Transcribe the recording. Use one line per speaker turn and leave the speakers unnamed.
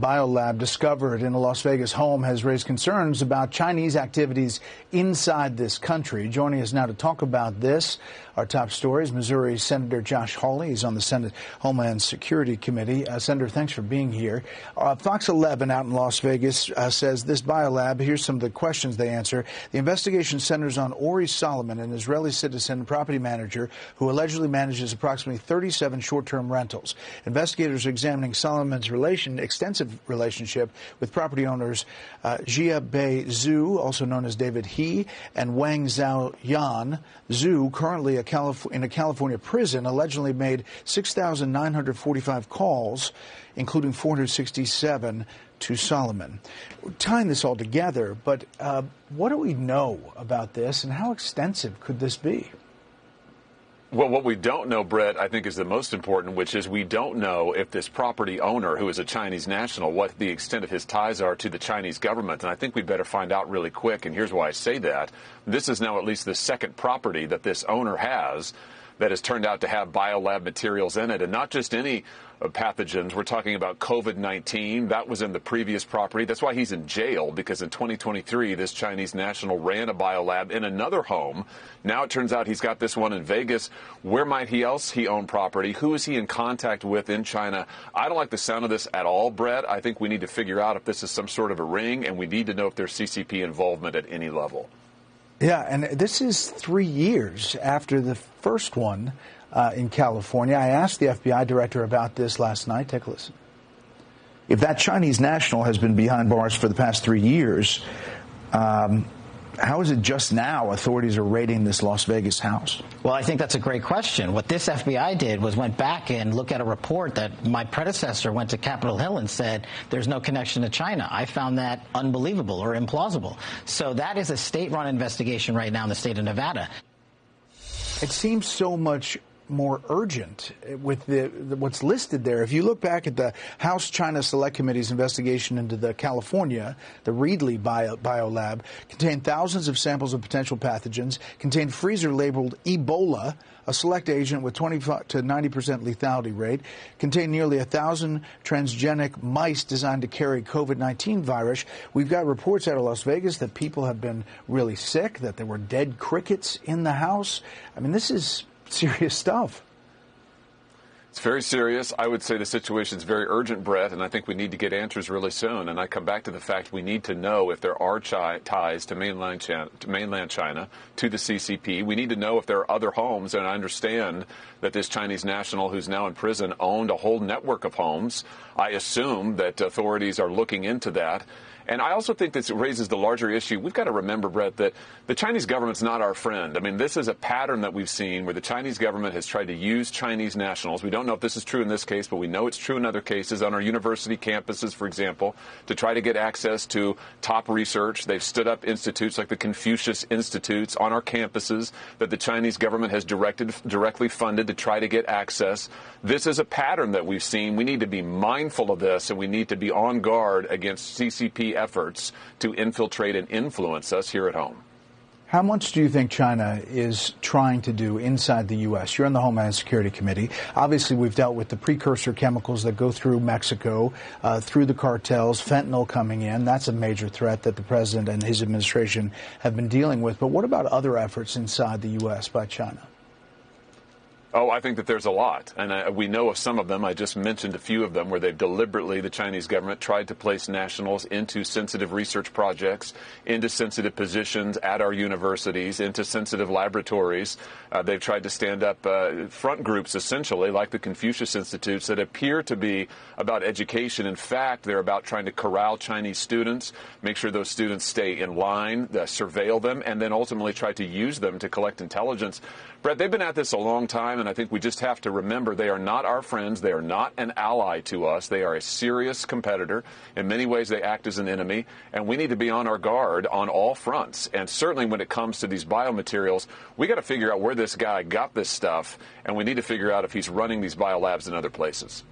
biolab discovered in a Las Vegas home has raised concerns about Chinese activities inside this country. Joining us now to talk about this, our top story is Missouri Senator Josh Hawley. He's on the Senate Homeland Security Committee. Senator, thanks for being here. Fox 11 out in Las Vegas says this biolab, here's some of the questions they answer. The investigation centers on Ori Solomon, an Israeli citizen property manager who allegedly manages approximately 37 short-term rentals. Investigators are examining Solomon's extensive relationship with property owners Jia Bei Zhu, also known as David He, and Wang Xiaoyan. Zhu, currently in a California prison, allegedly made 6,945 calls, including 467 to Solomon. We're tying this all together, but what do we know about this, and how extensive could this be?
Well, what we don't know, Brett, I think is the most important, which is we don't know if this property owner, who is a Chinese national, what the extent of his ties are to the Chinese government. And I think we better find out really quick. And here's why I say that. This is now at least the second property that this owner has that has turned out to have biolab materials in it, and not just any pathogens. We're talking about COVID-19. That was in the previous property. That's why he's in jail, because in 2023, this Chinese national ran a biolab in another home. Now it turns out he's got this one in Vegas. Where might he own property? Who is he in contact with in China? I don't like the sound of this at all, Brett. I think we need to figure out if this is some sort of a ring, and we need to know if there's CCP involvement at any level.
Yeah, and this is 3 years after the first one in California. I asked the FBI director about this last night. Take a listen. If that Chinese national has been behind bars for the past 3 years, how is it just now authorities are raiding this Las Vegas house?
Well, I think that's a great question. What this FBI did was went back and looked at a report that my predecessor went to Capitol Hill and said there's no connection to China. I found that unbelievable or implausible. So that is a state-run investigation right now in the state of Nevada.
It seems so much more urgent with what's listed there. If you look back at the House China Select Committee's investigation into the California, the Reedley biolab contained thousands of samples of potential pathogens, contained freezer-labeled Ebola, a select agent with 25 to 90% lethality rate, contained nearly 1,000 transgenic mice designed to carry COVID-19 virus. We've got reports out of Las Vegas that people have been really sick, that there were dead crickets in the house. I mean, this is serious stuff.
It's very serious. I would say the situation is very urgent, Brett, and I think we need to get answers really soon. And I come back to the fact we need to know if there are ties to mainland China, to the CCP. We need to know if there are other homes, and I understand that this Chinese national who's now in prison owned a whole network of homes. I assume that authorities are looking into that. And I also think this raises the larger issue. We've got to remember, Brett, that the Chinese government's not our friend. I mean, this is a pattern that we've seen where the Chinese government has tried to use Chinese nationals. We don't know if this is true in this case, but we know it's true in other cases on our university campuses, for example, to try to get access to top research. They've stood up institutes like the Confucius Institutes on our campuses that the Chinese government has directly funded to try to get access. This is a pattern that we've seen. We need to be mindful of this, and we need to be on guard against CCP efforts to infiltrate and influence us here at home.
How much do you think China is trying to do inside the U.S.? You're on the Homeland Security Committee. Obviously, we've dealt with the precursor chemicals that go through Mexico, through the cartels, fentanyl coming in. That's a major threat that the president and his administration have been dealing with. But what about other efforts inside the U.S. by China?
Oh, I think that there's a lot, and we know of some of them. I just mentioned a few of them where they've deliberately, the Chinese government, tried to place nationals into sensitive research projects, into sensitive positions at our universities, into sensitive laboratories. They've tried to stand up front groups, essentially, like the Confucius Institutes, that appear to be about education. In fact, they're about trying to corral Chinese students, make sure those students stay in line, surveil them, and then ultimately try to use them to collect intelligence. Brett, they've been at this a long time, and I think we just have to remember they are not our friends. They are not an ally to us. They are a serious competitor. In many ways, they act as an enemy, and we need to be on our guard on all fronts. And certainly when it comes to these biomaterials, we got to figure out where this guy got this stuff, and we need to figure out if he's running these biolabs in other places.